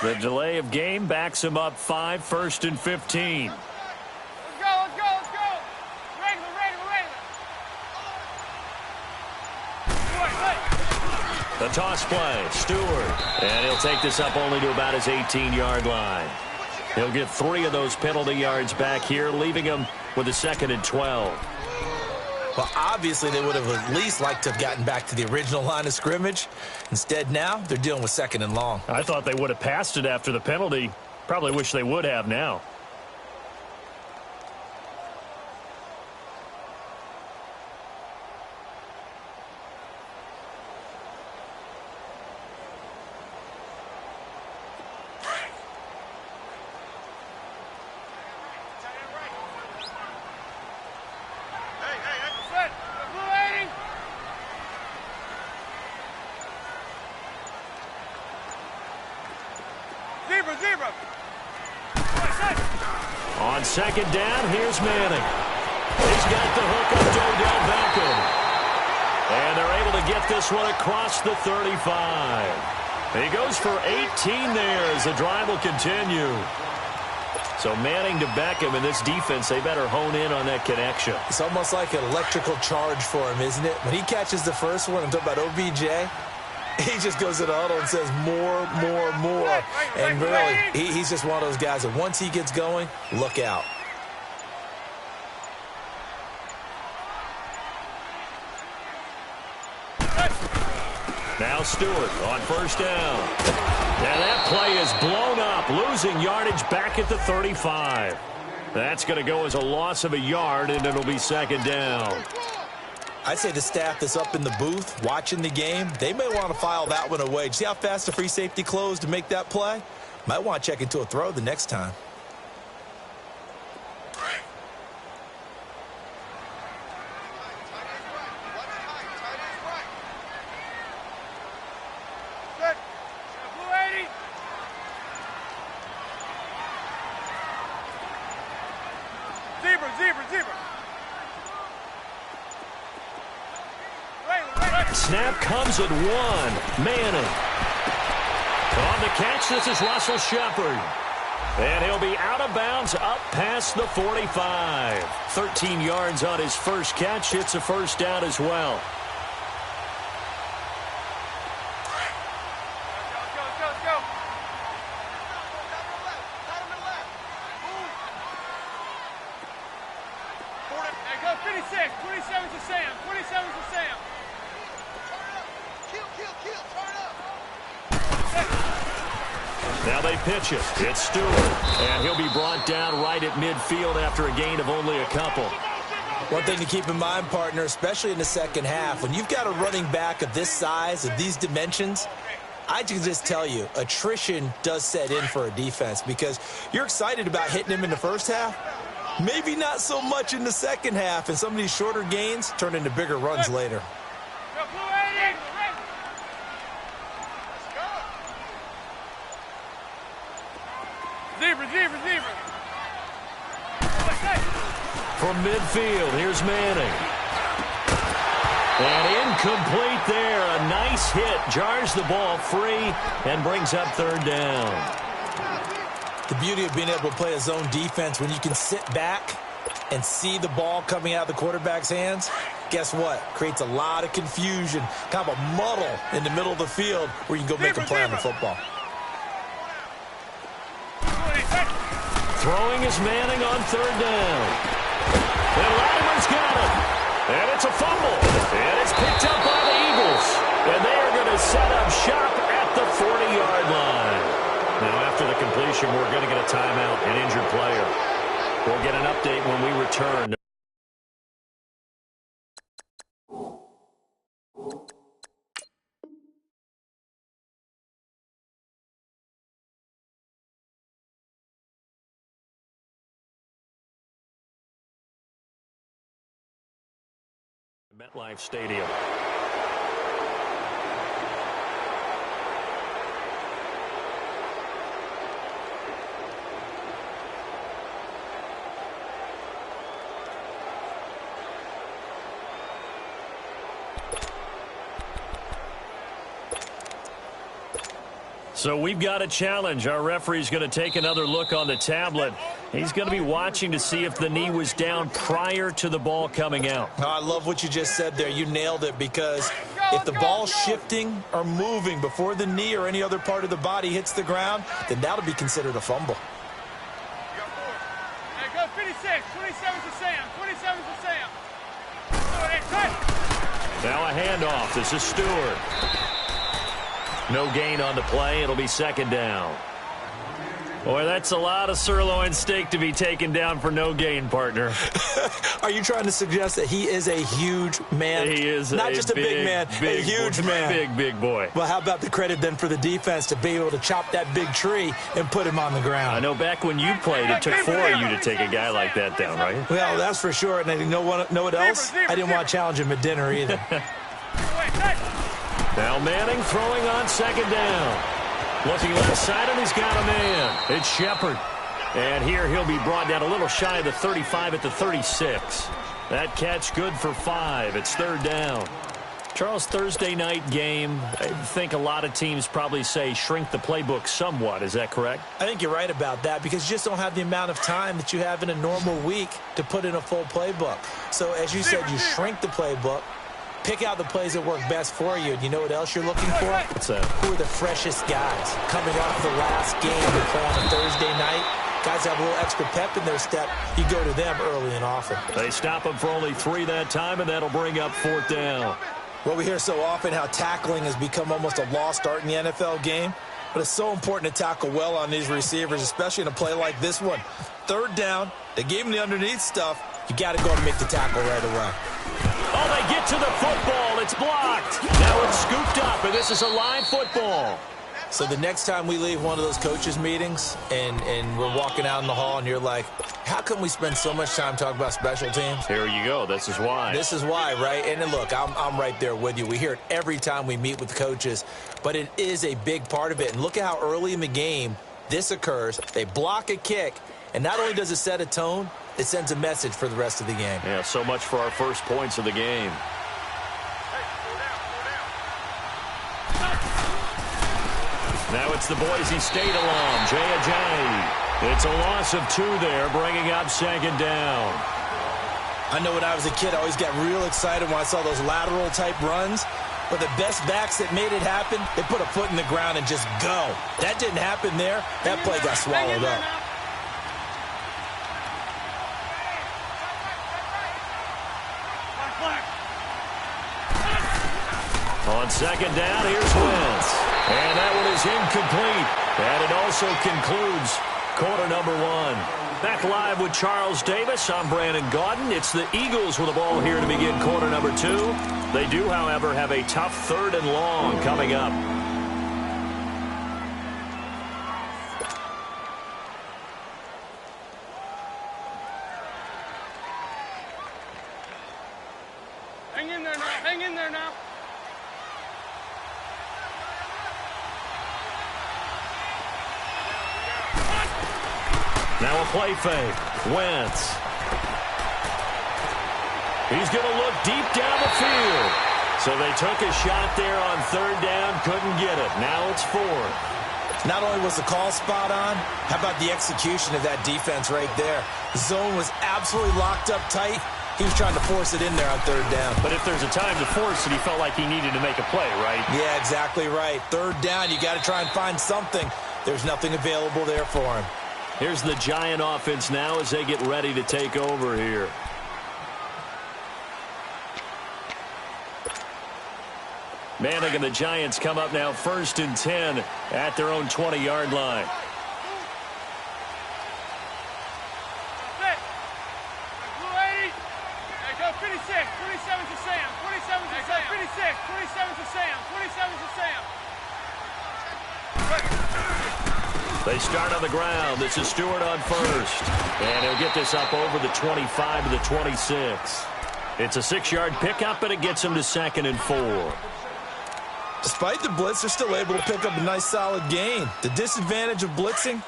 The delay of game backs him up 5, 1st and 15. Let's go. Regular. The toss play, Stewart. And he'll take this up only to about his 18-yard line. He'll get 3 of those penalty yards back here, leaving him with a 2nd and 12. Well, obviously, they would have at least liked to have gotten back to the original line of scrimmage. Instead, now, they're dealing with 2nd and long. I thought they would have passed it after the penalty. Probably wish they would have now. Zebra. On 2nd down, here's Manning. He's got the hook of Odell Beckham. And they're able to get this one across the 35. He goes for 18 there as the drive will continue. So Manning to Beckham, in this defense, they better hone in on that connection. It's almost like an electrical charge for him, isn't it? When he catches the first one, I'm talking about OBJ, he just goes to the huddle and says more. And really, he's just one of those guys that once he gets going, look out. Now Stewart on 1st down. And that play is blown up, losing yardage back at the 35. That's going to go as a loss of a yard, and it'll be 2nd down. I'd say the staff that's up in the booth watching the game, they may want to file that one away. See how fast the free safety closed to make that play? Might want to check into a throw the next time. Zebra. Snap comes at 1. Manning. On the catch, this is Russell Shepard. And he'll be out of bounds up past the 45. 13 yards on his first catch. It's a 1st down as well. Now they pitch it. It's Stewart. And he'll be brought down right at midfield after a gain of only a couple. One thing to keep in mind, partner, especially in the second half, when you've got a running back of this size, of these dimensions, I can just tell you, attrition does set in for a defense because you're excited about hitting him in the first half. Maybe not so much in the second half, and some of these shorter gains turn into bigger runs later. Zebra. From midfield, here's Manning. And incomplete there. A nice hit. Jars the ball free and brings up 3rd down. The beauty of being able to play a zone defense when you can sit back and see the ball coming out of the quarterback's hands, guess what? Creates a lot of confusion, kind of a muddle in the middle of the field where you can go make a play on the football. Throwing is Manning on 3rd down. And Latimer's got it. And it's a fumble. And it's picked up by the Eagles. And they are going to set up shop at the 40-yard line. Now, after the completion, we're going to get a timeout, an injured player. We'll get an update when we return. MetLife Stadium. So we've got a challenge. Our referee's going to take another look on the tablet. He's going to be watching to see if the knee was down prior to the ball coming out. Oh, I love what you just said there. You nailed it, because if the ball's shifting or moving before the knee or any other part of the body hits the ground, then that'll be considered a fumble. Hey, go 56. 27 to Sam. 27 to Sam. Now a handoff. This is Stewart. No gain on the play. It'll be second down. Boy, that's a lot of sirloin steak to be taken down for no gain, partner. Are you trying to suggest that he is a huge man? He is not just a big man, a huge man. Big boy. Well, how about the credit then for the defense to be able to chop that big tree and put him on the ground? I know back when you played, it took 4 of you to take a guy like that down, right? Well, that's for sure. And you know what else? I didn't want to challenge him at dinner either. Now Manning throwing on second down. Looking left side, and he's got a man. It's Shepard. And here he'll be brought down a little shy of the 35 at the 36. That catch good for 5. It's third down. Charles, Thursday night game, I think a lot of teams probably say shrink the playbook somewhat. Is that correct? I think you're right about that, because you just don't have the amount of time that you have in a normal week to put in a full playbook. So as you said, you shrink the playbook, pick out the plays that work best for you. And you know what else you're looking for? What's that? Who are the freshest guys coming off the last game to play on a Thursday night? Guys have a little extra pep in their step. You go to them early and often. They stop him for only 3 that time, and that'll bring up fourth down. Well, we hear so often how tackling has become almost a lost art in the NFL game. But it's so important to tackle well on these receivers, especially in a play like this one. Third down, they gave him the underneath stuff. You got to go and make the tackle right away. Oh, they get to the football. It's blocked. Now it's scooped up, and this is a live football. So the next time we leave one of those coaches' meetings and we're walking out in the hall and you're like, how come we spend so much time talking about special teams? Here you go. This is why. This is why, right? And then look, I'm right there with you. We hear it every time we meet with coaches, but it is a big part of it. And look at how early in the game this occurs. They block a kick, and not only does it set a tone, it sends a message for the rest of the game. Yeah, so much for our first points of the game. Now it's the Boise State alum, Jay Ajayi. It's a loss of 2 there, bringing up second down. I know when I was a kid, I always got real excited when I saw those lateral-type runs. But the best backs that made it happen, they put a foot in the ground and just go. That didn't happen there. That play got swallowed up. On second down, here's Wentz. And that one is incomplete. And it also concludes quarter number 1. Back live with Charles Davis. I'm Brandon Gaudin. It's the Eagles with the ball here to begin quarter number 2. They do, however, have a tough 3rd and long coming up. Hang in there now. Hang in there now. Now a play fake. Wentz. He's going to look deep down the field. So they took a shot there on 3rd down, couldn't get it. Now it's 4th. Not only was the call spot on, how about the execution of that defense right there? The zone was absolutely locked up tight. He was trying to force it in there on 3rd down. But if there's a time to force it, he felt like he needed to make a play, right? Yeah, exactly right. 3rd down, you got to try and find something. There's nothing available there for him. Here's the Giant offense now as they get ready to take over here. Manning and the Giants come up now 1st and 10 at their own 20-yard line. Blue 80. Hey, go 56. 27 to Sam. 27 to Sam. 56. 27 to Sam. 27 to Sam. They start on the ground. This is Stewart on 1st. And he'll get this up over the 25 to the 26. It's a 6-yard pickup, and it gets him to 2nd and 4. Despite the blitz, they're still able to pick up a nice solid gain. The disadvantage of blitzing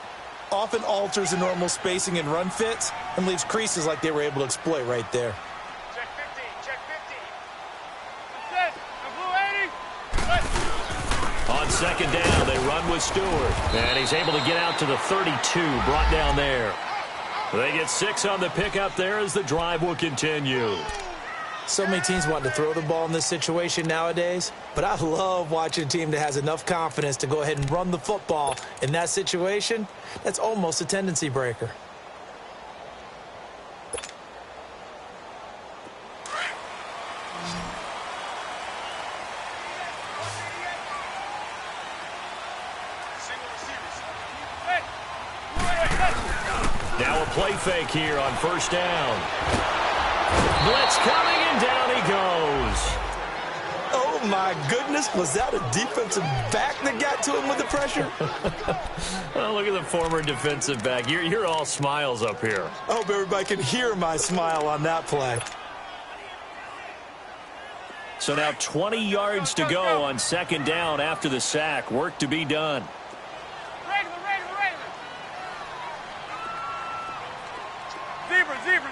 often alters the normal spacing and run fits and leaves creases like they were able to exploit right there. Check 50. Check 50. That's it. Blue 80. On second down. They run with Stewart. And he's able to get out to the 32, brought down there. They get 6 on the pickup there as the drive will continue. So many teams want to throw the ball in this situation nowadays, but I love watching a team that has enough confidence to go ahead and run the football in that situation. That's almost a tendency breaker. Now a play fake here on first down. Blitz coming, and down he goes. Oh, my goodness. Was that a defensive back that got to him with the pressure? Oh, look at the former defensive back. You're all smiles up here. I hope everybody can hear my smile on that play. So now 20 yards to go on second down after the sack. Work to be done. Zebra.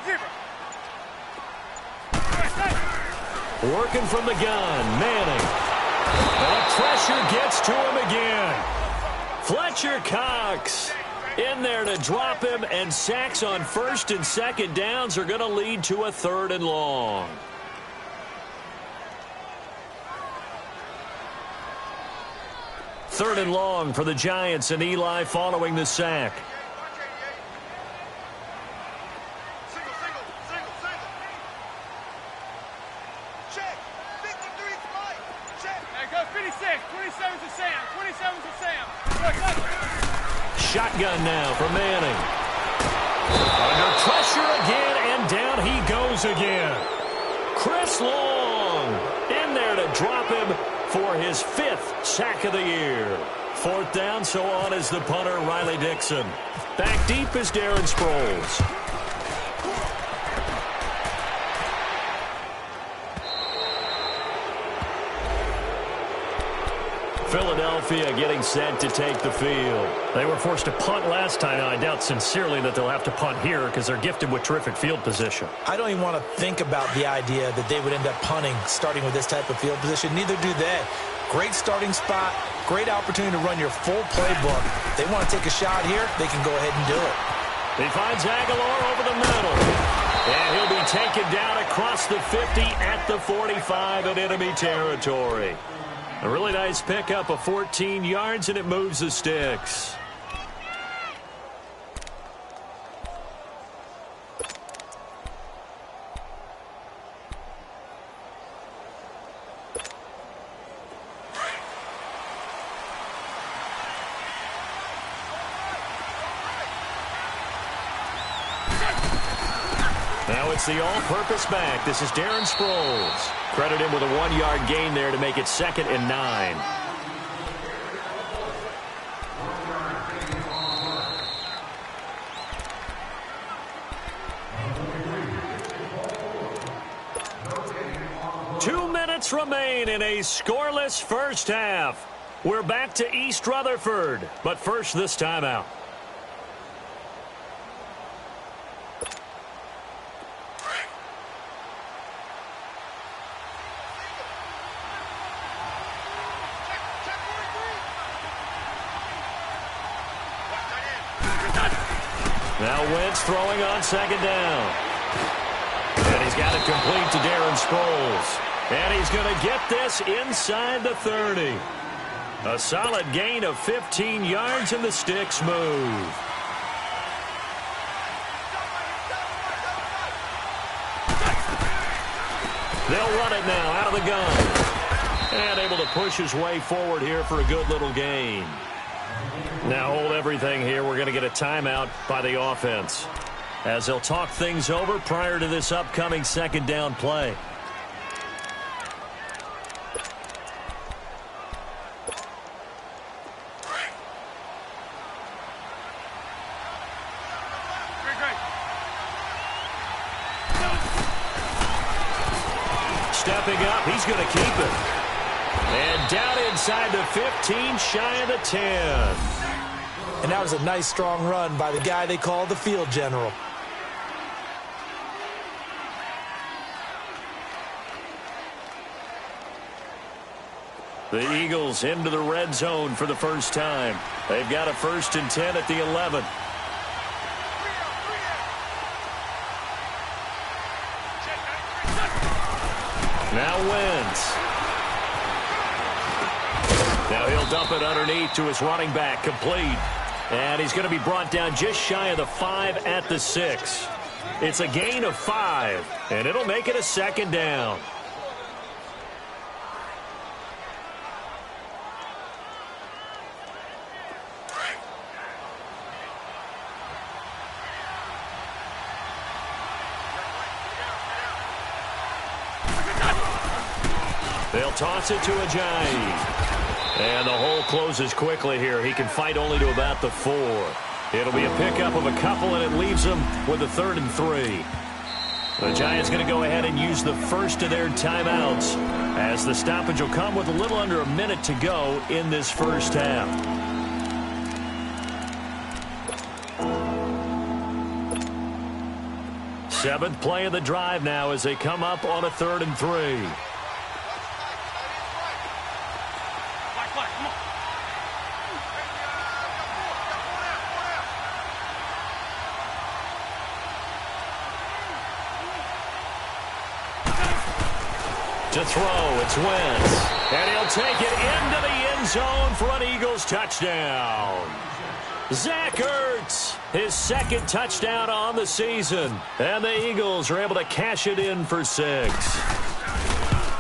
Working from the gun, Manning. The pressure gets to him again. Fletcher Cox in there to drop him, and sacks on first and second downs are going to lead to a 3rd and long. Third and long for the Giants, and Eli following the sack. Shotgun now for Manning. Under pressure again, and down he goes again. Chris Long in there to drop him for his 5th sack of the year. 4th down, so on is the punter, Riley Dixon. Back deep is Darren Sproles. Philadelphia getting set to take the field. They were forced to punt last time. Now, I doubt sincerely that they'll have to punt here because they're gifted with terrific field position. I don't even want to think about the idea that they would end up punting starting with this type of field position. Neither do they. Great starting spot, great opportunity to run your full playbook. They want to take a shot here, they can go ahead and do it. He finds Aguilar over the middle. And he'll be taken down across the 50 at the 45 in enemy territory. A really nice pickup of 14 yards, and it moves the sticks. Now it's the all-purpose back. This is Darren Sproles. Credit him with a 1-yard gain there to make it 2nd and 9. Two minutes remain in a scoreless first half. We're back to East Rutherford, but first this timeout. Now Wentz throwing on second down. And he's got it complete to Darren Sproles. And he's going to get this inside the 30. A solid gain of 15 yards, and the sticks move. They'll run it now out of the gun. And able to push his way forward here for a good little gain. Now hold everything here. We're going to get a timeout by the offense as they'll talk things over prior to this upcoming second down play. Stepping up, he's going to keep it. And down inside the 15, shy of the 10. And that was a nice, strong run by the guy they call the field general. The Eagles into the red zone for the first time. They've got a 1st and 10 at the 11. Now Wentz. Now he'll dump it underneath to his running back, complete. And he's going to be brought down just shy of the 5 at the 6. It's a gain of 5, and it'll make it a 2nd down. They'll toss it to Ajayi. And the hole closes quickly here. He can fight only to about the 4. It'll be a pickup of a couple, and it leaves him with a 3rd and 3. The Giants going to go ahead and use the first of their timeouts, as the stoppage will come with a little under a minute to go in this first half. Seventh play of the drive now as they come up on a 3rd and 3. To throw, it's Wentz. And he'll take it into the end zone for an Eagles touchdown. Zach Ertz, his 2nd touchdown on the season. And the Eagles are able to cash it in for 6.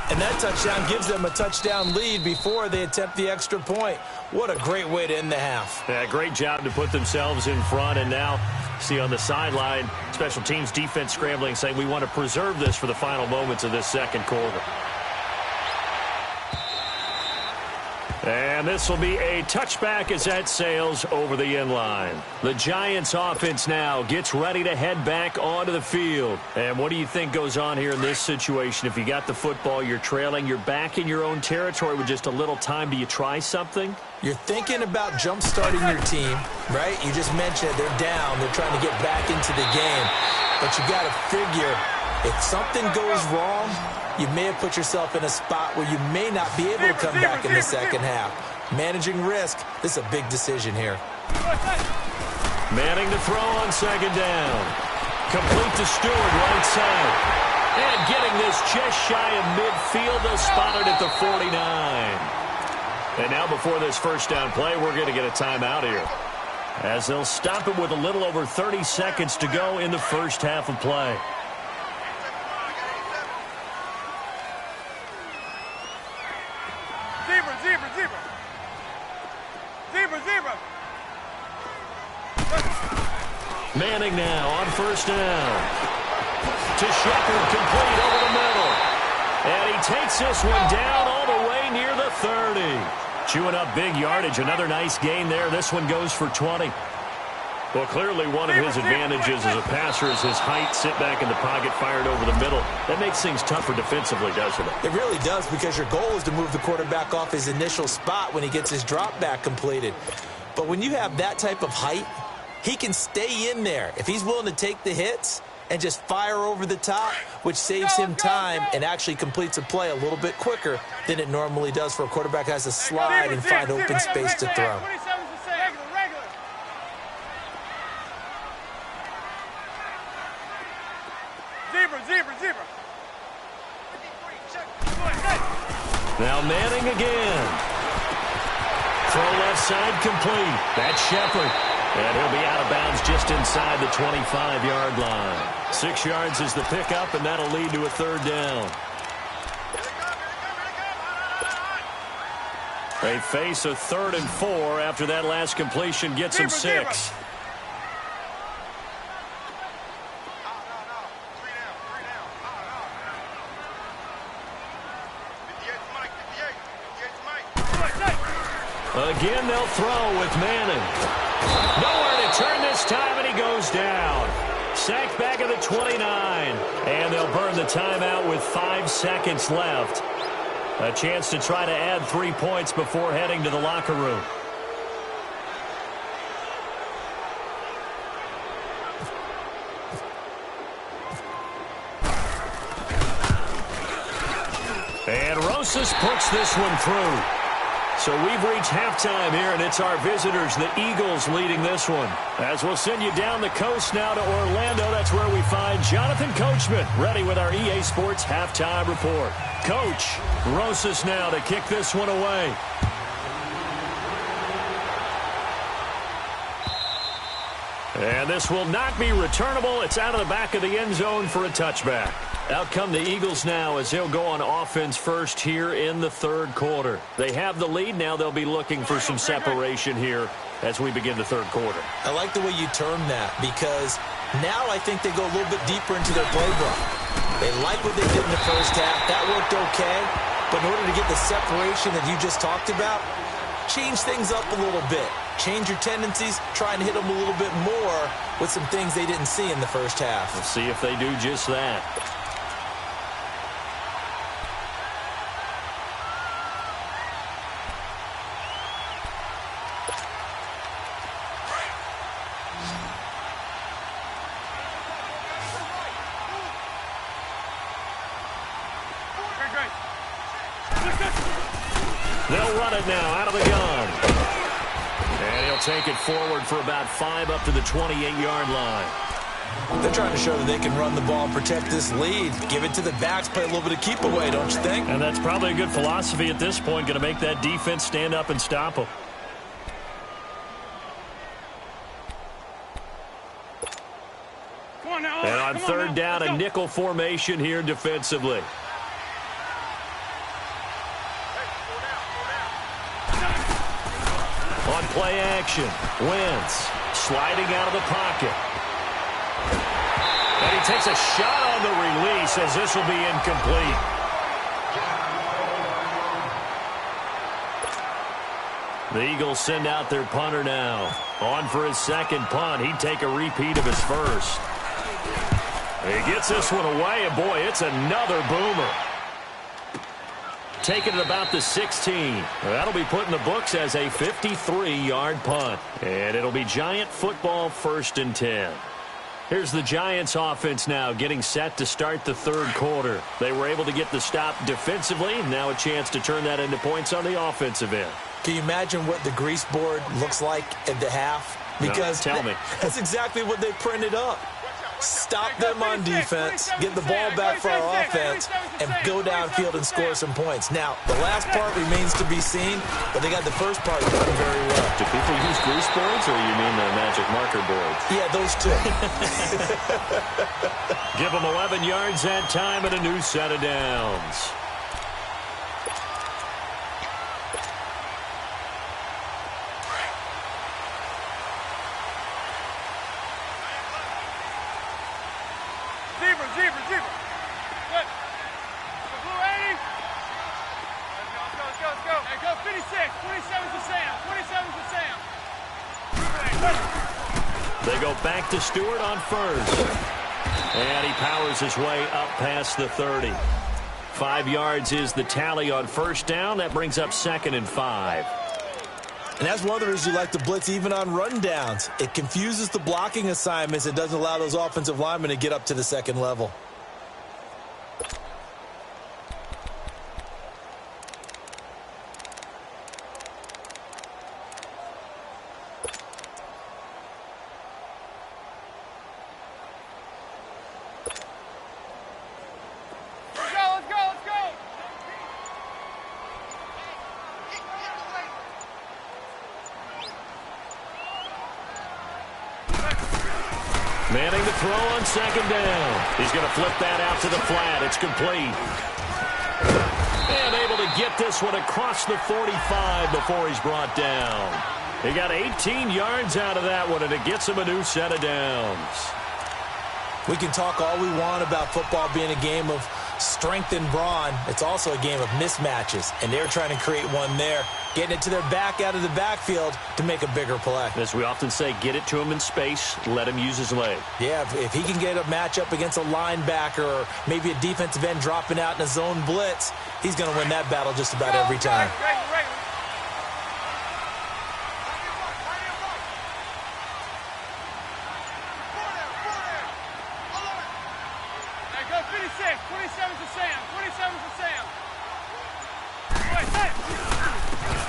And that touchdown gives them a touchdown lead before they attempt the extra point. What a great way to end the half. Yeah, great job to put themselves in front. And now, see on the sideline, special teams defense scrambling, saying we want to preserve this for the final moments of this 2nd quarter. And this will be a touchback as that sails over the end line. The Giants offense now gets ready to head back onto the field. And what do you think goes on here in this situation? If you got the football, you're trailing, you're back in your own territory with just a little time. Do you try something? You're thinking about jump-starting your team, right? You just mentioned they're down. They're trying to get back into the game. But you got to figure, if something goes wrong, you may have put yourself in a spot where you may not be able to come back in the second half. Managing risk, this is a big decision here. Manning to throw on 2nd down. Complete to Stewart, right side. And getting this just shy of midfield, they'll spot it at the 49. And now before this first down play, we're going to get a timeout here, as they'll stop it with a little over 30 seconds to go in the first half of play. Manning now on 1st down. To Shepard, complete over the middle. And he takes this one down all the way near the 30. Chewing up big yardage. Another nice gain there. This one goes for 20. Well, clearly one of his advantages as a passer is his height. Sit back in the pocket, fired over the middle. That makes things tougher defensively, doesn't it? It really does, because your goal is to move the quarterback off his initial spot when he gets his drop back completed. But when you have that type of height, he can stay in there if he's willing to take the hits and just fire over the top, which saves him time and actually completes a play a little bit quicker than it normally does for a quarterback who has to slide and find open space to throw. Now Manning again. Throw left side complete. That's Shepard. And he'll be out of bounds just inside the 25-yard line. 6 yards is the pickup, and that'll lead to a 3rd down. They face a 3rd and 4 after that last completion gets them 6. Again, they'll throw with Manning. Nowhere to turn this time, and he goes down. Sacked back at the 29. And they'll burn the timeout with 5 seconds left. A chance to try to add 3 points before heading to the locker room. And Rosas puts this one through. So we've reached halftime here, and it's our visitors, the Eagles, leading this one. As we'll send you down the coast now to Orlando, that's where we find Jonathan Coachman, ready with our EA Sports halftime report. Coach, Rosas now to kick this one away. And this will not be returnable. It's out of the back of the end zone for a touchback. Out come the Eagles now as they'll go on offense first here in the third quarter. They have the lead. Now they'll be looking for some separation here as we begin the third quarter. I like the way you term that because now I think they go a little bit deeper into their playbook. They like what they did in the first half. That worked okay. But in order to get the separation that you just talked about, change things up a little bit. Change your tendencies, try and hit them a little bit more with some things they didn't see in the first half. We'll see if they do just that. They'll run it now out of the gun. And he'll take it forward for about 5 up to the 28-yard line. They're trying to show that they can run the ball and protect this lead. Give it to the backs, play a little bit of keep away, don't you think? And that's probably a good philosophy at this point, going to make that defense stand up and stop them. Come on now. And on third down, a nickel formation here defensively. On play action, Wentz sliding out of the pocket. And he takes a shot on the release as this will be incomplete. The Eagles send out their punter now. On for his second punt. He'd take a repeat of his first. He gets this one away, and boy, it's another boomer. Taking it about the 16. That'll be put in the books as a 53-yard punt. And it'll be Giant football 1st and 10. Here's the Giants offense now getting set to start the third quarter. They were able to get the stop defensively. Now a chance to turn that into points on the offensive end. Can you imagine what the grease board looks like at the half? Because no, tell me. That's exactly what they printed up. Stop them on defense, get the ball back for our offense, and go downfield and score some points. Now, the last part remains to be seen, but they got the first part done very well. Do people use grease boards, or you mean the magic marker boards? Yeah, those two. Give them 11 yards that time and a new set of downs. They go back to Stewart on first. And he powers his way up past the 30. 5 yards is the tally on first down. That brings up 2nd and 5. And that's one of the reasons you like to blitz even on rundowns. It confuses the blocking assignments. It doesn't allow those offensive linemen to get up to the second level. Manning to throw on 2nd down. He's going to flip that out to the flat. It's complete. And able to get this one across the 45 before he's brought down. He got 18 yards out of that one, and it gets him a new set of downs. We can talk all we want about football being a game of strength and brawn. It's also a game of mismatches, and they're trying to create one there, getting it to their back out of the backfield to make a bigger play. As we often say, get it to him in space, let him use his leg. Yeah, if he can get a matchup against a linebacker or maybe a defensive end dropping out in a zone blitz, he's going to win that battle just about every time.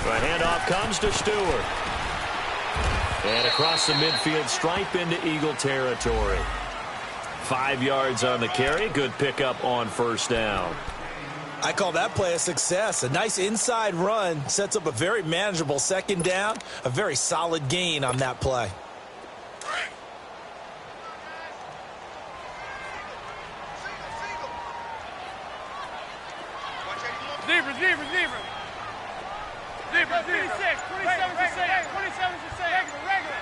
The handoff comes to Stewart. And across the midfield stripe into Eagle territory. 5 yards on the carry. Good pickup on first down. I call that play a success. A nice inside run sets up a very manageable second down. A very solid gain on that play. Zebra. 26, 27 to Sam. 27 to Sam. Regular.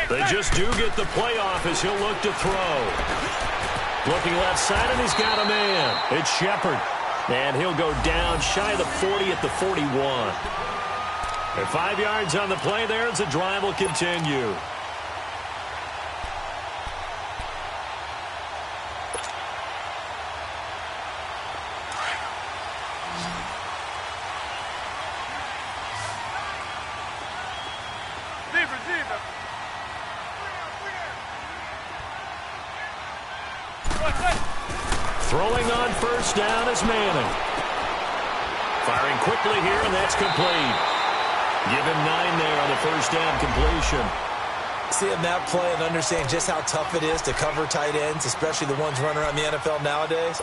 They just do get the playoff as he'll look to throw. Looking left side, and he's got a man. It's Shepard. And he'll go down shy of the 40 at the 41. And 5 yards on the play there as the drive will continue. Throwing on first down is Manning. Firing quickly here, and that's complete. Give him 9 there on the first down completion. Seeing that play and understanding just how tough it is to cover tight ends, especially the ones running around the NFL nowadays,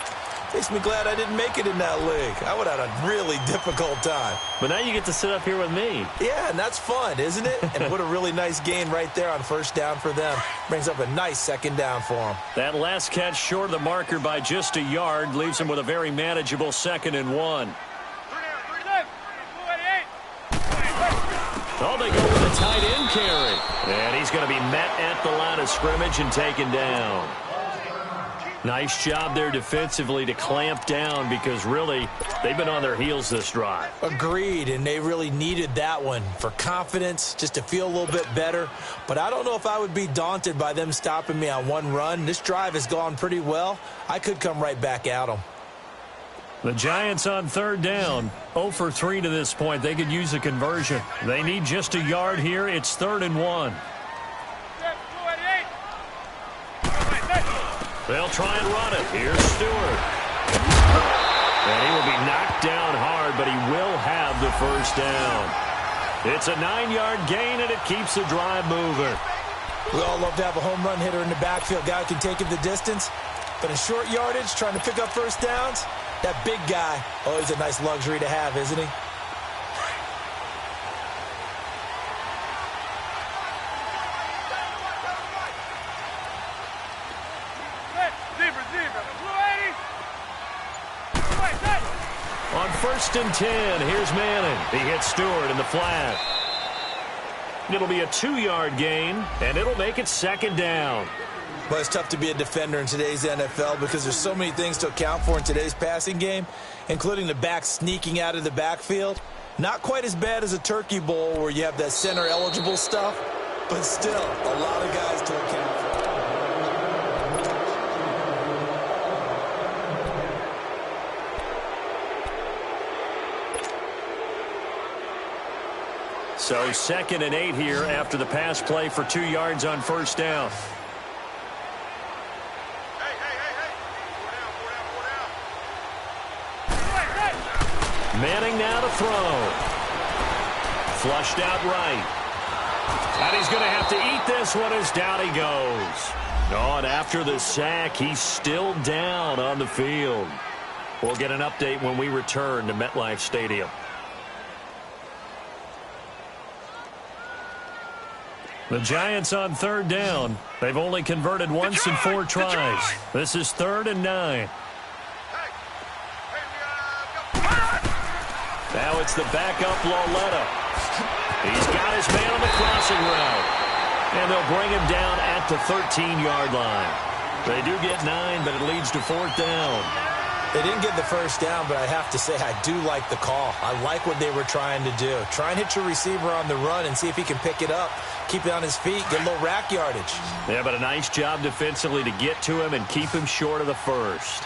makes me glad I didn't make it in that league. I would have had a really difficult time. But now you get to sit up here with me. Yeah, and that's fun, isn't it? And what a really nice gain right there on first down for them. Brings up a nice second down for them. That last catch short of the marker by just a yard leaves them with a very manageable 2nd and 1. Oh, they go with a tight end carry. And he's going to be met at the line of scrimmage and taken down. Nice job there defensively to clamp down because really they've been on their heels this drive. Agreed, and they really needed that one for confidence, just to feel a little bit better. But I don't know if I would be daunted by them stopping me on one run. This drive has gone pretty well. I could come right back at them. The Giants on 3rd down, 0 for 3 to this point. They could use a conversion. They need just a yard here. It's 3rd and 1. They'll try and run it. Here's Stewart. And he will be knocked down hard, but he will have the first down. It's a 9-yard gain, and it keeps the drive moving. We all love to have a home run hitter in the backfield. Guy who can take it the distance. But in short yardage, trying to pick up first downs, that big guy, always a nice luxury to have, isn't he? On 1st and 10, here's Manning. He hits Stewart in the flat. It'll be a 2-yard gain, and it'll make it 2nd down. Well, it's tough to be a defender in today's NFL because there's so many things to account for in today's passing game, including the back sneaking out of the backfield. Not quite as bad as a turkey bowl where you have that center-eligible stuff, but still a lot of guys to account for. So 2nd and 8 here after the pass play for 2 yards on first down. Manning now to throw. Flushed out right. And he's going to have to eat this one as down he goes. Oh, and after the sack, he's still down on the field. We'll get an update when we return to MetLife Stadium. The Giants on 3rd down. They've only converted once in 4 tries. This is 3rd and 9. Now it's the backup Lauletta. He's got his man on the crossing route. And they'll bring him down at the 13-yard line. They do get 9, but it leads to 4th down. They didn't get the first down, but I have to say I do like the call. I like what they were trying to do. Try and hit your receiver on the run and see if he can pick it up. Keep it on his feet, get a little rack yardage. Yeah, but a nice job defensively to get to him and keep him short of the first.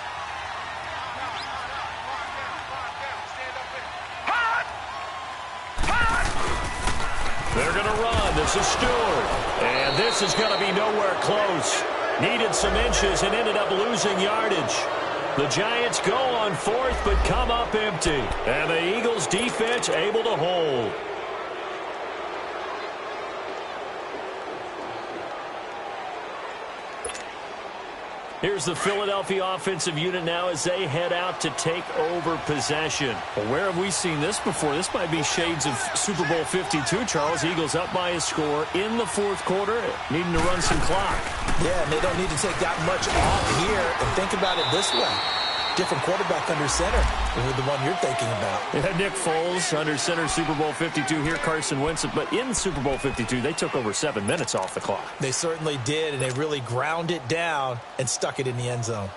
They're going to run. This is Stewart. And this is going to be nowhere close. Needed some inches and ended up losing yardage. The Giants go on fourth but come up empty. And the Eagles defense able to hold. Here's the Philadelphia offensive unit now as they head out to take over possession. Well, where have we seen this before? This might be shades of Super Bowl 52, Charles. Eagles up by a score in the fourth quarter, needing to run some clock. Yeah, and they don't need to take that much off here. And think about it this way. Different quarterback under center than the one you're thinking about. Yeah, Nick Foles under center, Super Bowl 52. Here, Carson Wentz. But in Super Bowl 52, they took over 7 minutes off the clock. They certainly did, and they really ground it down and stuck it in the end zone.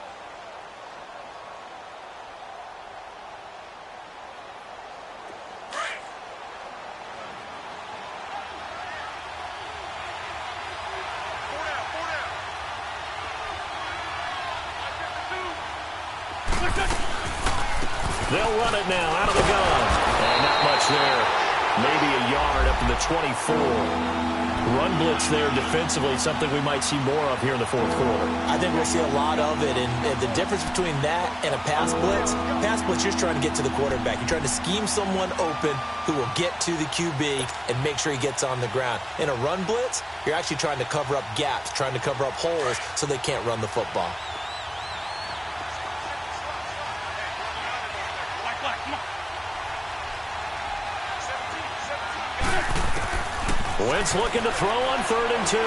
They'll run it now out of the gun. And not much there. Maybe a yard up to the 24. Run blitz there defensively, something we might see more of here in the fourth quarter. I think we'll see a lot of it. And the difference between that and a pass blitz, you're just trying to get to the quarterback. You're trying to scheme someone open who will get to the QB and make sure he gets on the ground. In a run blitz, you're actually trying to cover up gaps, trying to cover up holes so they can't run the football. Wentz looking to throw on 3rd and 2.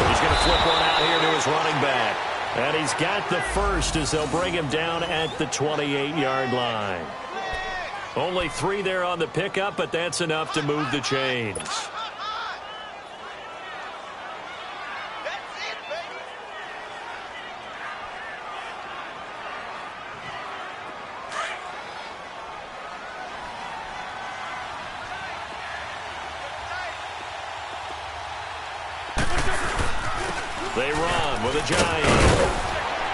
He's going to flip one out here to his running back. And he's got the first as they'll bring him down at the 28-yard line. Only 3 there on the pickup, but that's enough to move the chains. They run with a Giant.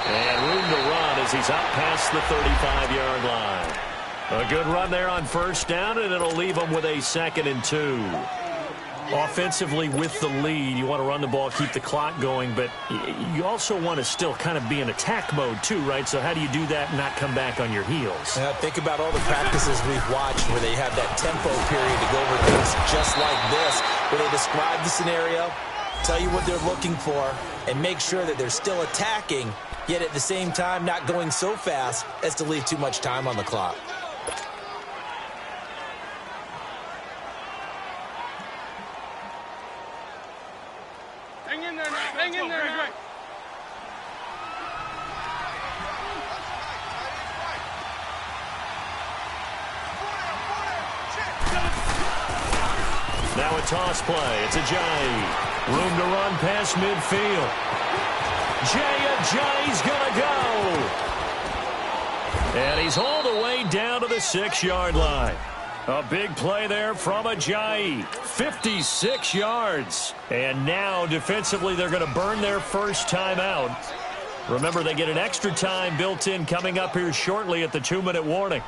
And room to run as he's out past the 35-yard line. A good run there on first down, and it'll leave them with a 2nd and 2. Offensively with the lead, you want to run the ball, keep the clock going, but you also want to still kind of be in attack mode too, right? So how do you do that and not come back on your heels? Think about all the practices we've watched where they have that tempo period to go over things just like this, where they describe the scenario, tell you what they're looking for, and make sure that they're still attacking, yet at the same time not going so fast as to leave too much time on the clock. Hang in there now. Hang in there now. Now a toss play. It's a Jay. Room to run past midfield. Jay's going to go. And he's all the way down to the 6-yard line. A big play there from Ajayi. 56 yards. And now defensively they're going to burn their first timeout. Remember, they get an extra time built in coming up here shortly at the 2-minute warning.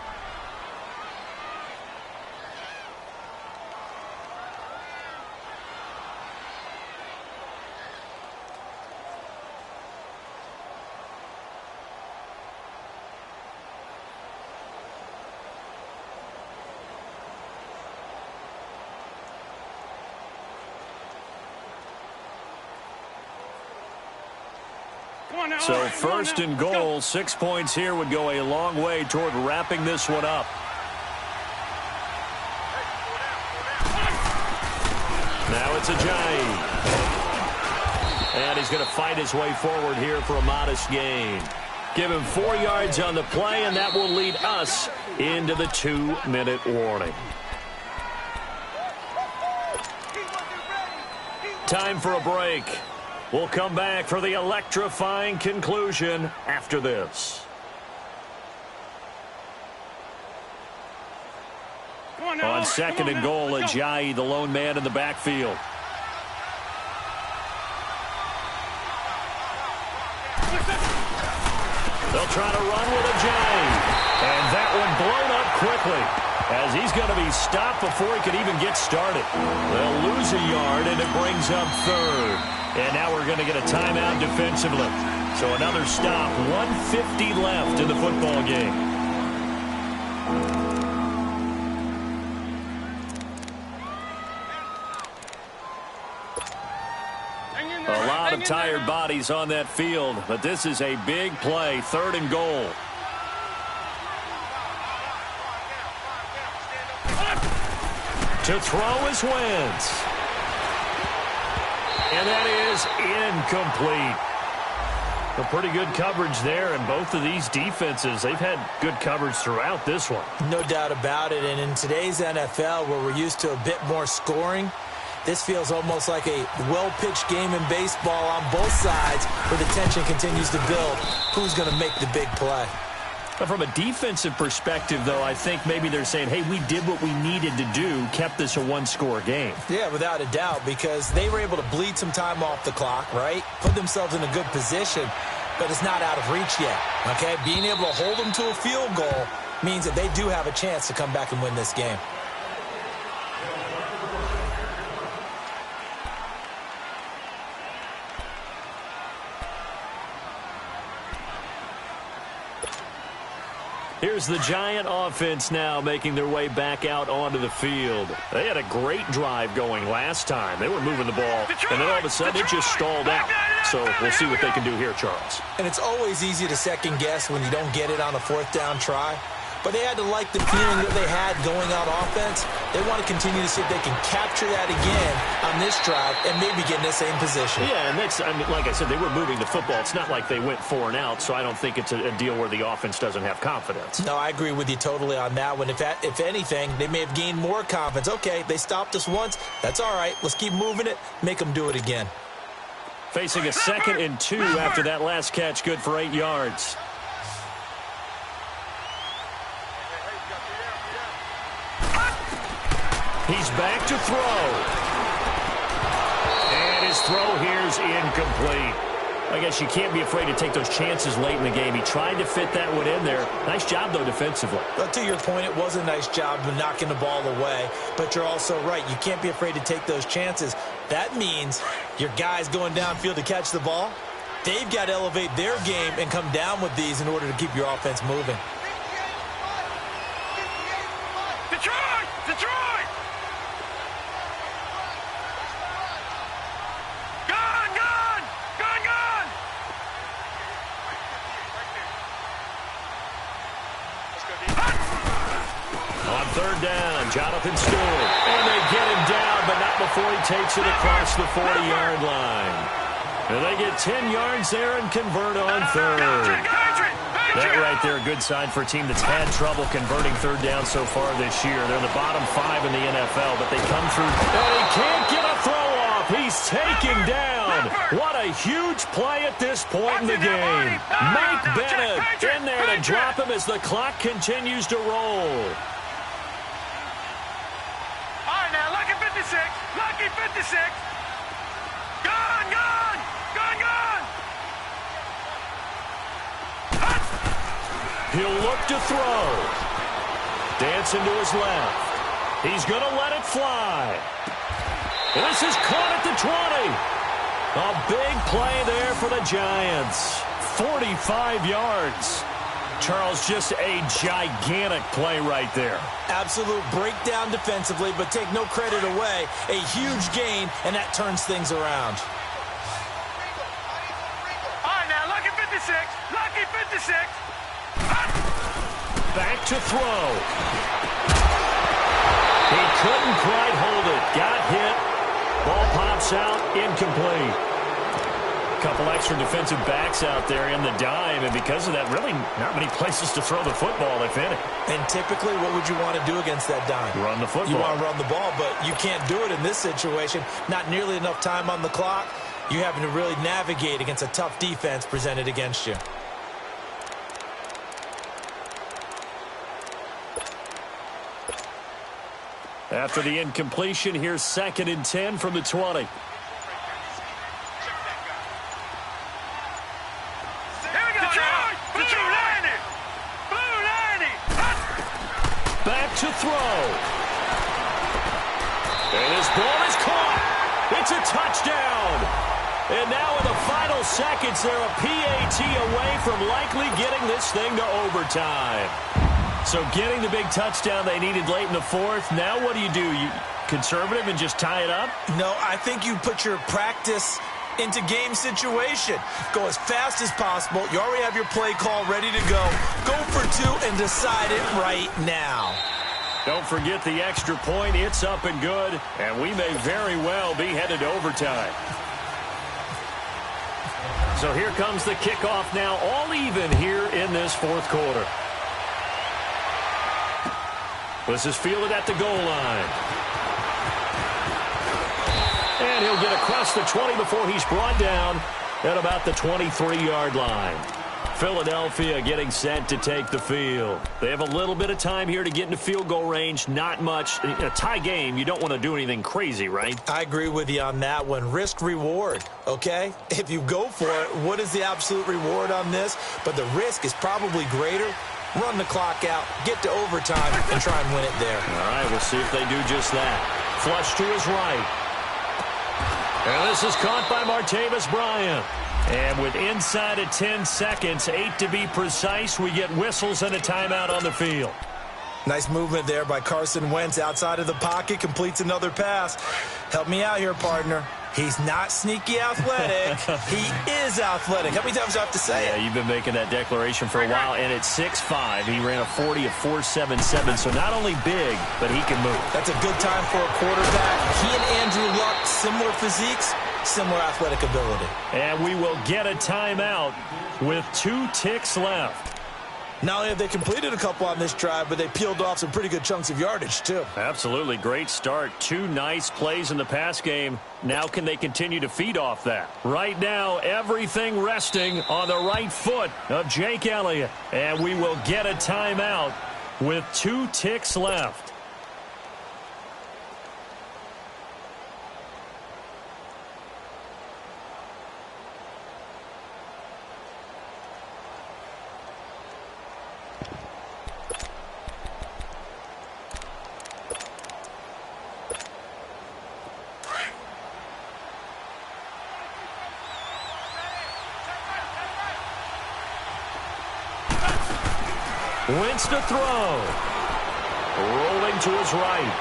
So 1st and goal, 6 points here would go a long way toward wrapping this one up. Now it's Ajayi. And he's going to fight his way forward here for a modest gain. Give him 4 yards on the play, and that will lead us into the 2-minute warning. Time for a break. We'll come back for the electrifying conclusion after this. On 2nd and goal, Ajayi, the lone man in the backfield. They'll try to run with Ajayi. And that one blown up quickly. as he's going to be stopped before he could even get started. They'll lose a yard, and it brings up third. And now we're going to get a timeout defensively. So another stop, 1:50 left in the football game. A lot of tired bodies on that field, but this is a big play, 3rd and goal. To throw is Wentz. And that is incomplete. A pretty good coverage there, and both of these defenses, they've had good coverage throughout this one. No doubt about it, and in today's NFL, where we're used to a bit more scoring, this feels almost like a well-pitched game in baseball on both sides where the tension continues to build. Who's going to make the big play? But from a defensive perspective, though, I think maybe they're saying, hey, we did what we needed to do, kept this a one-score game. Yeah, without a doubt, because they were able to bleed some time off the clock, right? Put themselves in a good position, but it's not out of reach yet, okay? Being able to hold them to a field goal means that they do have a chance to come back and win this game. Here's the Giant offense now making their way back out onto the field. They had a great drive going last time. They were moving the ball, and then all of a sudden it just stalled out. So we'll see what they can do here, Charles. And it's always easy to second guess when you don't get it on a 4th down try. But they had to like the feeling that they had going on offense. They want to continue to see if they can capture that again on this drive and maybe get in the same position. Yeah, and that's, I mean, like I said, they were moving the football. It's not like they went 4 and out, so I don't think it's a deal where the offense doesn't have confidence. No, I agree with you totally on that one. If anything, they may have gained more confidence. Okay, they stopped us once. That's all right. Let's keep moving it. Make them do it again. Facing a 2nd and 2 after that last catch, good for 8 yards. He's back to throw. And his throw here is incomplete. I guess you can't be afraid to take those chances late in the game. He tried to fit that one in there. Nice job, though, defensively. But to your point, it was a nice job of knocking the ball away. But you're also right. You can't be afraid to take those chances. That means your guys going downfield to catch the ball, they've got to elevate their game and come down with these in order to keep your offense moving. Detroit! Detroit! On 3rd down, Jonathan Stewart. And they get him down, but not before he takes it across the 40-yard line. And they get 10 yards there and convert on 3rd. That right there, a good sign for a team that's had trouble converting 3rd down so far this year. They're in the bottom 5 in the NFL, but they come through. And he can't get a throw off. He's taken down. What a huge play at this point in the game. Mike Bennett in there to drop him as the clock continues to roll. All right, now, lucky 56. Lucky 56. Gone, gone. Gone, gone. He'll look to throw. Dancing to his left. He's going to let it fly. This is caught at the 20. A big play there for the Giants. 45 yards. Charles, just a gigantic play right there. Absolute breakdown defensively, but take no credit away. A huge gain, and that turns things around. All right, now, lucky 56. Lucky 56. Back to throw. He couldn't quite hold it. Got hit. Ball pops out. Incomplete. A couple extra defensive backs out there in the dime, and because of that, really not many places to throw the football, if any. And typically, what would you want to do against that dime? Run the football. You want to run the ball, but you can't do it in this situation. Not nearly enough time on the clock. You're having to really navigate against a tough defense presented against you. After the incompletion, here's 2nd and 10 from the 20. Back to throw. And his ball is caught. It's a touchdown. And now in the final seconds, they're a PAT away from likely getting this thing to overtime. So getting the big touchdown they needed late in the fourth. Now what do? You conservative and just tie it up? No, I think you put your practice into game situation. Go as fast as possible. You already have your play call ready to go. Go for two and decide it right now. Don't forget the extra point. It's up and good, and we may very well be headed to overtime. So here comes the kickoff now, all even here in this fourth quarter. This is fielded at the goal line. And he'll get across the 20 before he's brought down at about the 23-yard line. Philadelphia getting set to take the field. They have a little bit of time here to get into field goal range. Not much. In a tie game, you don't want to do anything crazy, right? I agree with you on that one. Risk reward, okay? If you go for it, what is the absolute reward on this? But the risk is probably greater. Run the clock out, get to overtime, and try and win it there. All right, we'll see if they do just that. Flush to his right. And this is caught by Martavis Bryant. And with inside of 10 seconds, 8 to be precise, we get whistles and a timeout on the field. Nice movement there by Carson Wentz outside of the pocket, completes another pass. Help me out here, partner. He's not sneaky athletic. He is athletic. How many times do I have to say it? Yeah, you've been making that declaration for a while, and at 6'5", he ran a 40 of 4.77, so not only big, but he can move. That's a good time for a quarterback. He and Andrew Luck, similar physiques, similar athletic ability. And we will get a timeout with 2 ticks left. Not only have they completed a couple on this drive, but they peeled off some pretty good chunks of yardage, too. Absolutely. Great start. 2 nice plays in the pass game. Now can they continue to feed off that? Right now, everything resting on the right foot of Jake Elliott. And we will get a timeout with 2 ticks left. Wentz to throw. Rolling to his right.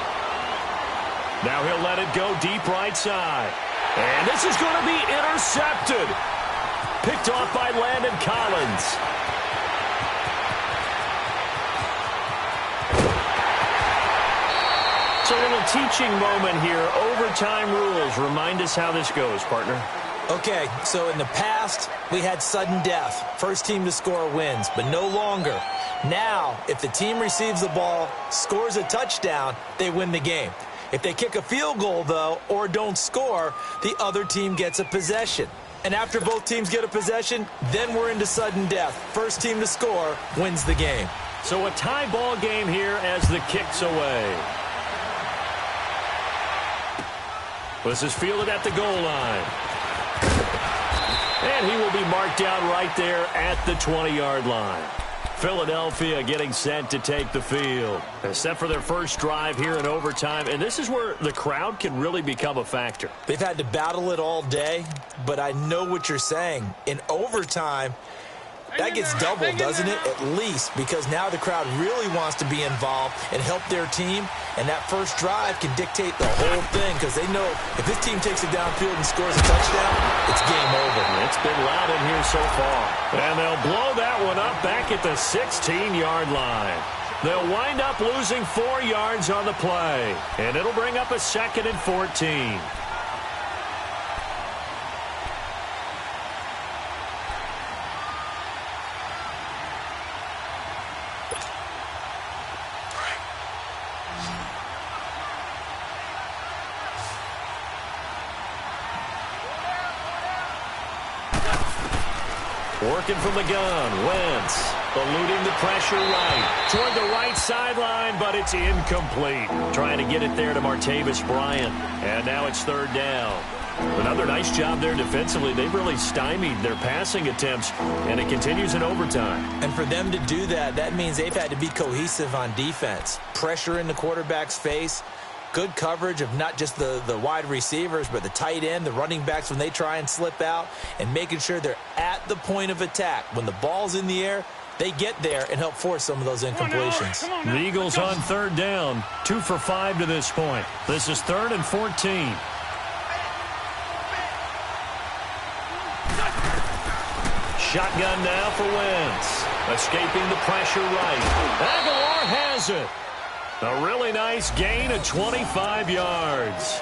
Now he'll let it go deep right side. And this is going to be intercepted. Picked off by Landon Collins. So a little teaching moment here. Overtime rules. Remind us how this goes, partner. Okay, so in the past, we had sudden death. First team to score wins, but no longer. Now, if the team receives the ball, scores a touchdown, they win the game. If they kick a field goal, though, or don't score, the other team gets a possession. And after both teams get a possession, then we're into sudden death. First team to score wins the game. So a tie ball game here as the kick's away. This is fielded at the goal line. And he will be marked down right there at the 20-yard line. Philadelphia getting set to take the field. They're set for their first drive here in overtime, and this is where the crowd can really become a factor. They've had to battle it all day, but I know what you're saying. In overtime, that gets doubled, doesn't it? At least, because now the crowd really wants to be involved and help their team, and that first drive can dictate the whole thing because they know if this team takes it downfield and scores a touchdown, it's game over. It's been loud in here so far. And they'll blow that one up back at the 16-yard line. They'll wind up losing 4 yards on the play, and it'll bring up a 2nd and 14. Working from the gun, Wentz eluding the pressure right. Toward the right sideline, but it's incomplete. Trying to get it there to Martavis Bryant. And now it's 3rd down. Another nice job there defensively. They've really stymied their passing attempts, and it continues in overtime. And for them to do that, that means they've had to be cohesive on defense. Pressure in the quarterback's face, good coverage of not just the wide receivers, but the tight end, the running backs when they try and slip out, and making sure they're at the point of attack. When the ball's in the air, they get there and help force some of those incompletions. The Eagles on third down, 2 for 5 to this point. This is 3rd and 14. Shotgun now for Wentz. Escaping the pressure right. Aguilar has it. A really nice gain of 25 yards.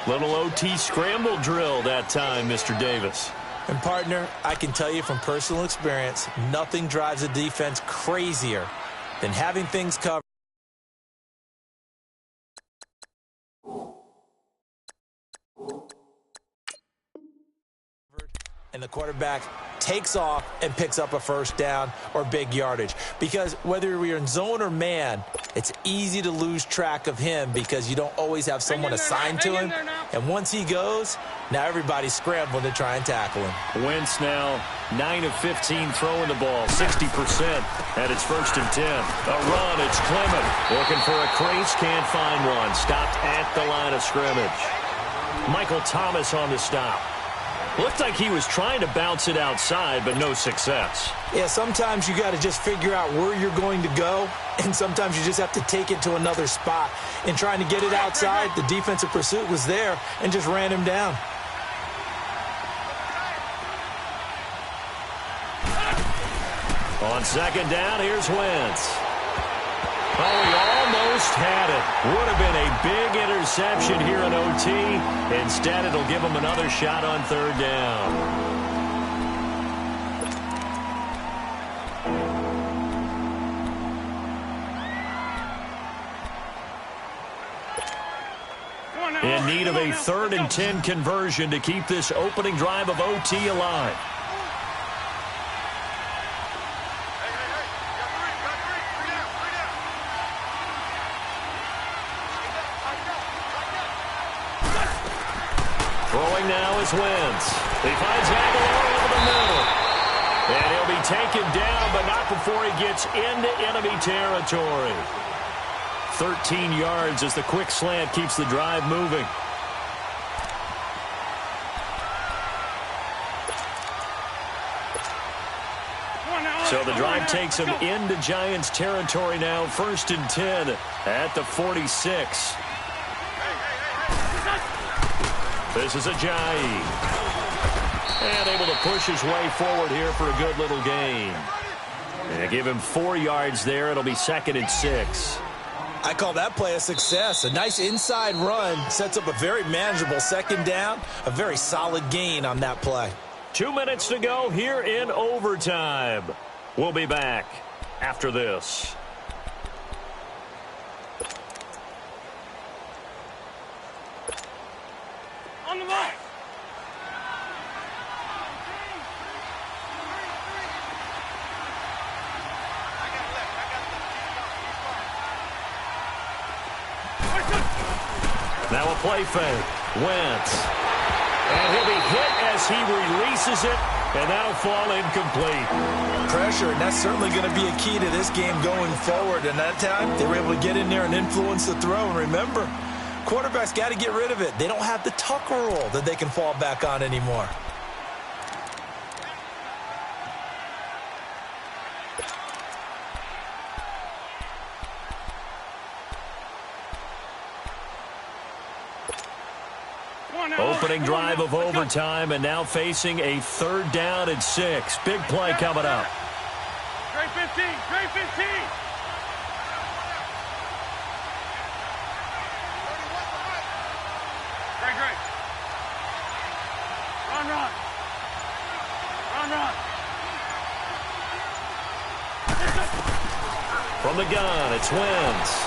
Little OT scramble drill that time, Mr. Davis. And, partner, I can tell you from personal experience, nothing drives a defense crazier than having things covered. And the quarterback takes off and picks up a first down or big yardage. Because whether we're in zone or man, it's easy to lose track of him because you don't always have someone assigned to him. And once he goes, now everybody's scrambling to try and tackle him. Wentz now 9 of 15 throwing the ball, 60% at its 1st and 10. A run, it's Clement. Looking for a crease, can't find one. Stopped at the line of scrimmage. Michael Thomas on the stop. Looked like he was trying to bounce it outside, but no success. Yeah, sometimes you got to just figure out where you're going to go, and sometimes you just have to take it to another spot. In trying to get it outside, the defensive pursuit was there and just ran him down. On 2nd down, here's Wentz. Oh, he almost had it. Would have been a big interception here in OT. Instead, it'll give him another shot on 3rd down. In need of a 3rd and 10 conversion to keep this opening drive of OT alive. Throwing now is Wentz. He finds Aguilar over the middle. And he'll be taken down, but not before he gets into enemy territory. 13 yards as the quick slant keeps the drive moving. So the drive takes him into Giants territory now. 1st and 10 at the 46. This is Ajayi. And able to push his way forward here for a good little gain. And give him 4 yards there. It'll be 2nd and 6. I call that play a success. A nice inside run sets up a very manageable 2nd down. A very solid gain on that play. 2 minutes to go here in overtime. We'll be back after this. On the mark. Now a play fake. Wentz. And he'll be hit as he releases it, and that'll fall incomplete. Pressure, and that's certainly going to be a key to this game going forward. And that time, they were able to get in there and influence the throw. And remember, quarterbacks got to get rid of it. They don't have the Tucker rule that they can fall back on anymore. Opening drive of overtime, and now facing a 3rd down and 6. Big play coming up. Great 15, great 15. Great. Run. From the gun, it's Wentz.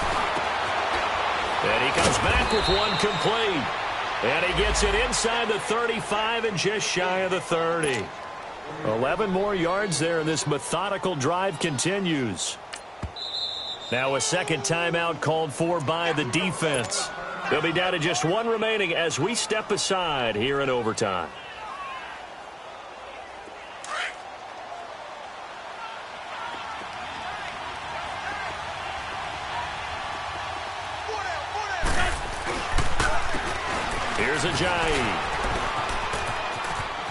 And he comes back with one complete. And he gets it inside the 35 and just shy of the 30. 11 more yards there, and this methodical drive continues. Now a second timeout called for by the defense. They'll be down to just one remaining as we step aside here in overtime. Here's Ajayi.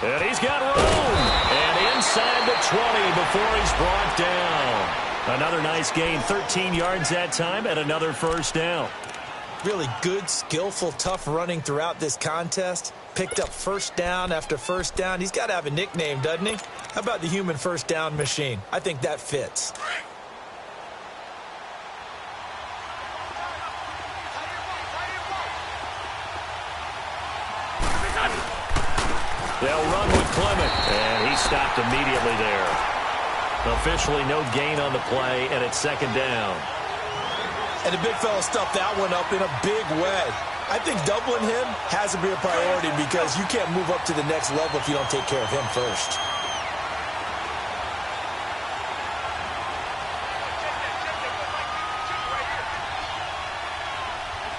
And he's got room. And inside the 20 before he's brought down. Another nice gain, 13 yards that time, and another first down. Really good, skillful, tough running throughout this contest. Picked up first down after first down. He's got to have a nickname, doesn't he? How about the human first down machine? I think that fits. They'll run with Clement, and he stopped immediately there. Officially no gain on the play, and it's second down. And the big fella stuffed that one up in a big way. I think doubling him has to be a priority because you can't move up to the next level if you don't take care of him first.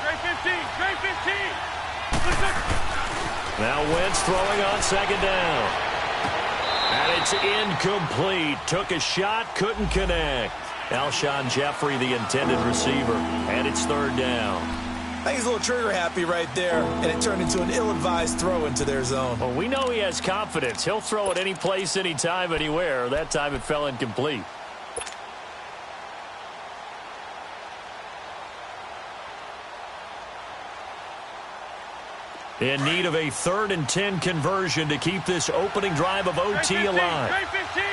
Trey 15. Now Wentz throwing on second down. And it's incomplete. Took a shot, couldn't connect. Alshon Jeffrey, the intended receiver, and it's third down. I think he's a little trigger happy right there, and it turned into an ill-advised throw into their zone. Well, we know he has confidence. He'll throw it any place, anytime, anywhere. That time it fell incomplete. In need of a 3rd and 10 conversion to keep this opening drive of OT alive. Trey 15.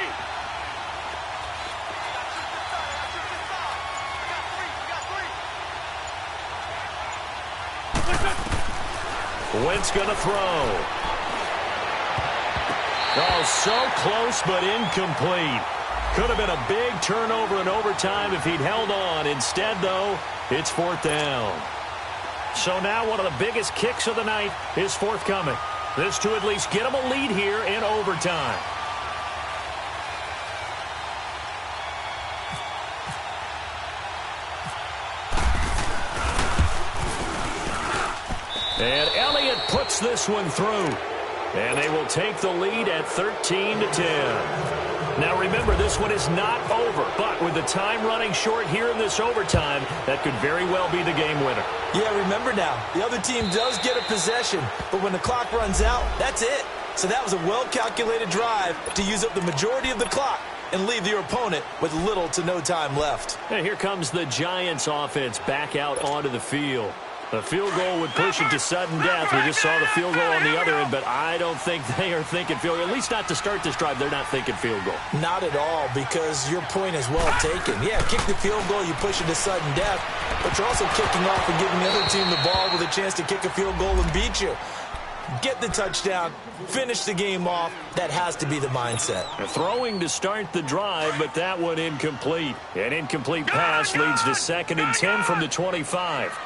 Wentz going to throw. Oh, so close but incomplete. Could have been a big turnover in overtime if he'd held on. Instead, though, it's fourth down. So now one of the biggest kicks of the night is forthcoming. This to at least get him a lead here in overtime. And Elliott puts this one through. And they will take the lead at 13-10. Now remember, this one is not over. But with the time running short here in this overtime, that could very well be the game winner. Yeah, remember now, the other team does get a possession. But when the clock runs out, that's it. So that was a well-calculated drive to use up the majority of the clock and leave your opponent with little to no time left. And here comes the Giants offense back out onto the field. The field goal would push it to sudden death. We just saw the field goal on the other end, but I don't think they are thinking field goal. At least not to start this drive. They're not thinking field goal. Not at all, because your point is well taken. Yeah, kick the field goal, you push it to sudden death, but you're also kicking off and giving the other team the ball with a chance to kick a field goal and beat you. Get the touchdown, finish the game off. That has to be the mindset. Throwing to start the drive, but that one incomplete. An incomplete pass leads to 2nd and 10 from the 25.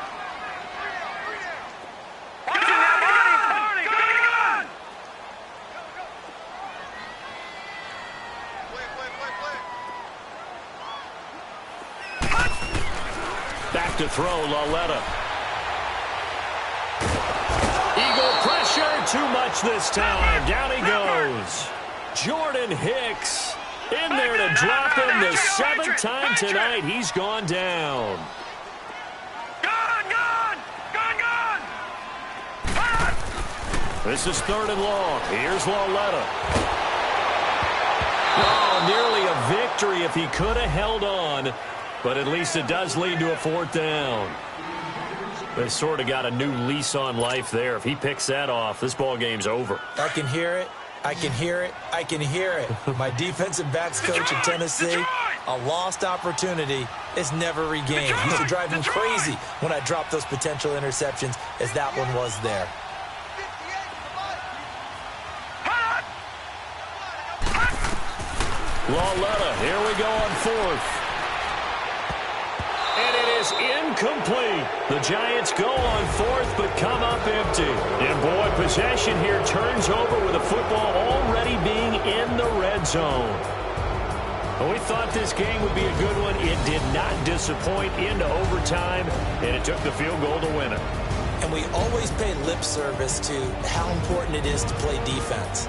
Back to throw, Lauletta. Eagle pressure, too much this time. Down he goes. Jordan Hicks in there to drop him the 7th time tonight. He's gone down. Gone! This is 3rd and long. Here's Lauletta. Oh, nearly a victory if he could have held on. But at least it does lead to a 4th down. They sort of got a new lease on life there. If he picks that off, this ball game's over. I can hear it. I can hear it. I can hear it. My defensive backs coach at Tennessee, a lost opportunity is never regained. It used to drive him crazy when I dropped those potential interceptions, as that one was there. Lauletta, here we go on 4th. And it is incomplete. The Giants go on 4th, but come up empty. And boy, possession here turns over with the football already being in the red zone. Well, we thought this game would be a good one. It did not disappoint into overtime, and it took the field goal to win it. And we always pay lip service to how important it is to play defense.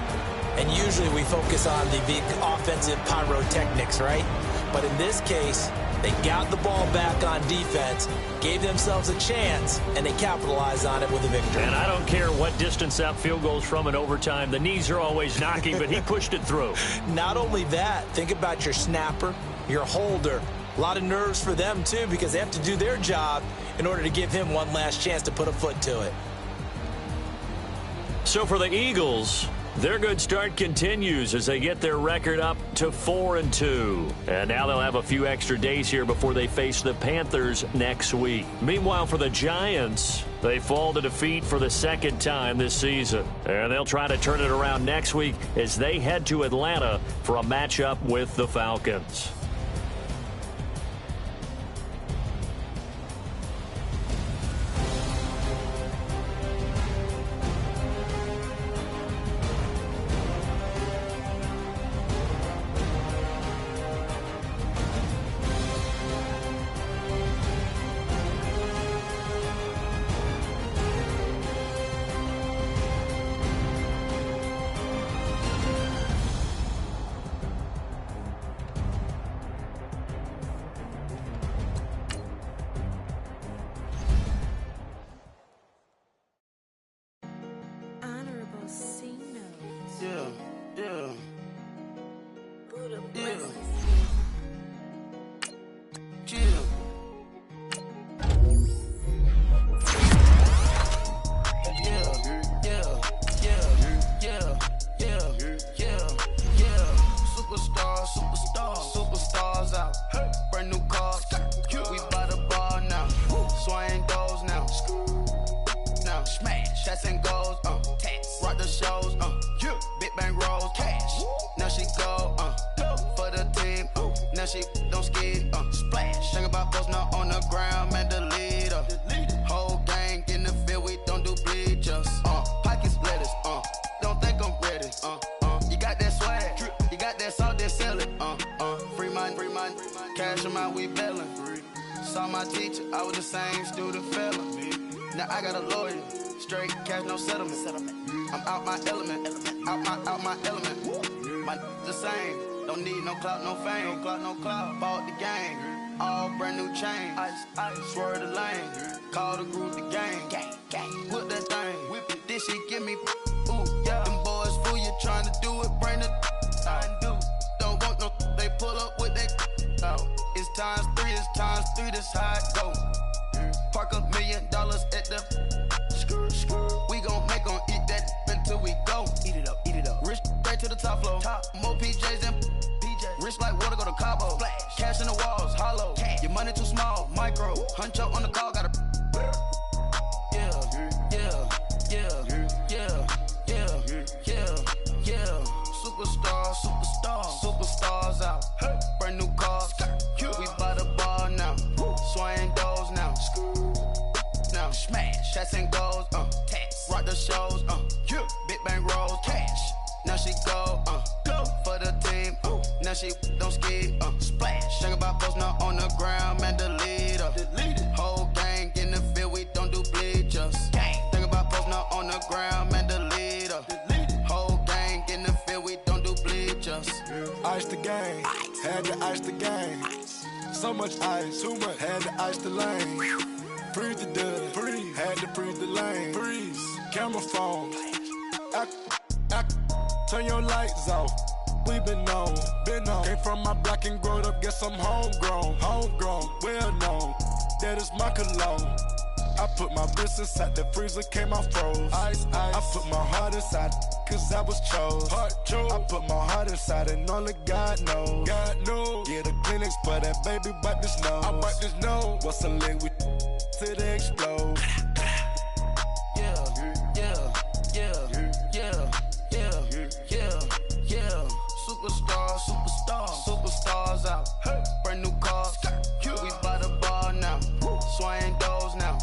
And usually we focus on the big offensive pyrotechnics, right? But in this case, they got the ball back on defense, gave themselves a chance, and they capitalized on it with a victory. And I don't care what distance that field goes from in overtime. The knees are always knocking, but he pushed it through. Not only that, think about your snapper, your holder. A lot of nerves for them, too, because they have to do their job in order to give him one last chance to put a foot to it. So for the Eagles, their good start continues as they get their record up to 4-2. And now they'll have a few extra days here before they face the Panthers next week. Meanwhile, for the Giants, they fall to defeat for the second time this season. And they'll try to turn it around next week as they head to Atlanta for a matchup with the Falcons. Swerve the lane, call the group the gang. Whip that thing, whip it. This shit give me ooh, yeah. Them boys fool you trying to do it, bring the don't want no, they pull up with that It's times three, this how it go. Park $1 million at the we gon' make 'em eat that until we go. Eat it up. Rich straight to the top floor. More PJs than PJs. Rich like water, go to Cabo. Splash. Cash in the walls, hollow. Cash. Your money too small, micro. Hunch up on the call, gotta. Superstars out. Brand new cars. We buy the ball now. Swaying doors now. Now smash. Shots and goals. Rock the shows. Big bang rolls. Cash. Now she go. For the team. Now she don't ski. Splash. Think about posting up on the ground, man. Delete her. Whole gang in the field. We don't do bleachers. Think about posting up on the ground, man. Delete her. Whole gang in the field. We don't do bleachers. Ice the game. Had to ice the game. So much ice. Too much. Had to ice the lane. Freeze the dust. Freeze. Had to freeze the lane. Freeze. Camera phone. Turn your lights off. We been on. Came from my block and growed up. Guess I'm homegrown. Well known. That is my cologne. I put my wrist inside the freezer, came out froze. Ice. I put my heart inside, cause I was chose. I put my heart inside and only God knows. Yeah, the clinics for that baby wipe this nose. I wipe this nose. What's a lick with till they explode? Superstars out. Brand new cars. We buy the ball now. Swaying doors now.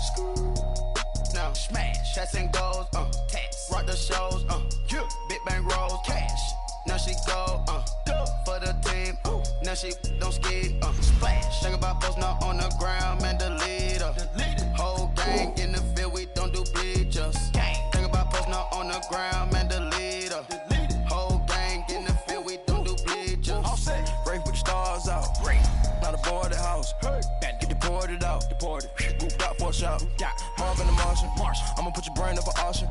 Now smash. Shots and goals. Rock the shows. Big bang rolls. Cash. Now she go. For the team. Now she don't ski. Splash. Think about posting up on the ground, man. Delete her. Whole gang in the field, we don't do bleachers. Think about posting up on the ground, man, delete her. Whole gang in the field, we don't do bleachers. Race with the stars out. Not a boarded house. Get deported out. Group got for a shot. Marvin the Martian. I'ma put your brain up for auction.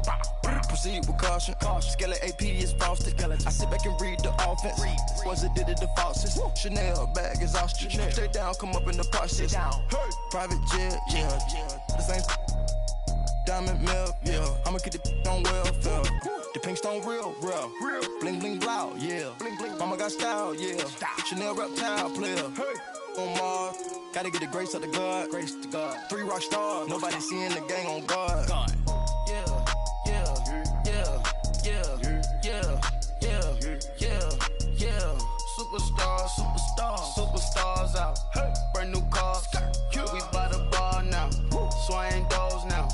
Proceed with caution. Skeleton AP is frosted. I sit back and read the offense. Was it did it the faucets? Chanel bag is ostrich. Stay down, come up in the process. Private jet, yeah. The same diamond milk, yeah. I'ma get the on welfare. The pink stone real. Bling bling blow, yeah. Mama got style, yeah. Chanel reptile player. On Mars, gotta get the grace of the God. 3 rock stars, nobody seeing the gang on guard. Superstars out. Brand new cars. We by the bar now. Swaying doors now.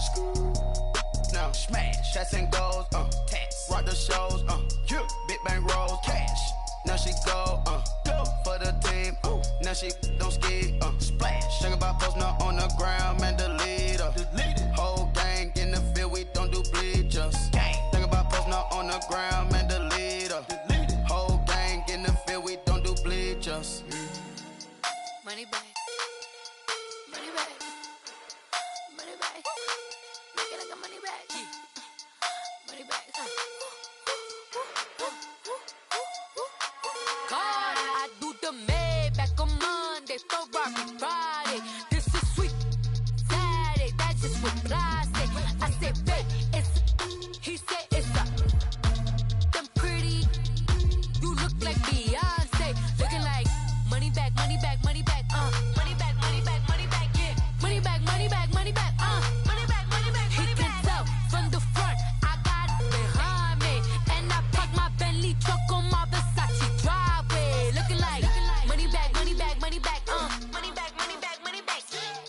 Now smash. Shots and goals. Rock the shows. Big bang rolls. Cash. Now she go. For the team. Now she don't ski. Splash. Think about posting up on the ground, man, delete her. Whole gang in the field, we don't do bleachers. Think about posting up on the ground, man, delete her. Whole gang in the field, we don't do bleachers. Money back. Money back. Money back. Make it like a money back. Money back. God, I do the Maybach on Monday, Ferrari Friday. This is sweet Saturday, that's just what classic. I said, babe, it's, he said it's a, them pretty, you look like Beyonce, looking like money back, money back, money back, money back, money back, money back, yeah, money back, money back, money back, money back, money back, money back. He can tell from the front, I got it behind me, and I park my Bentley truck on my Versace driveway, looking like money back, money back, money back, money back, money back, money back,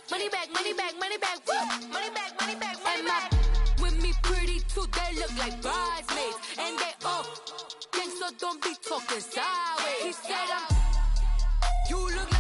money back, money back, money back, woo, money back, money back, money back. With me pretty too, they look like bridesmaids, and they all gang, so don't be talking sideways. He said you look like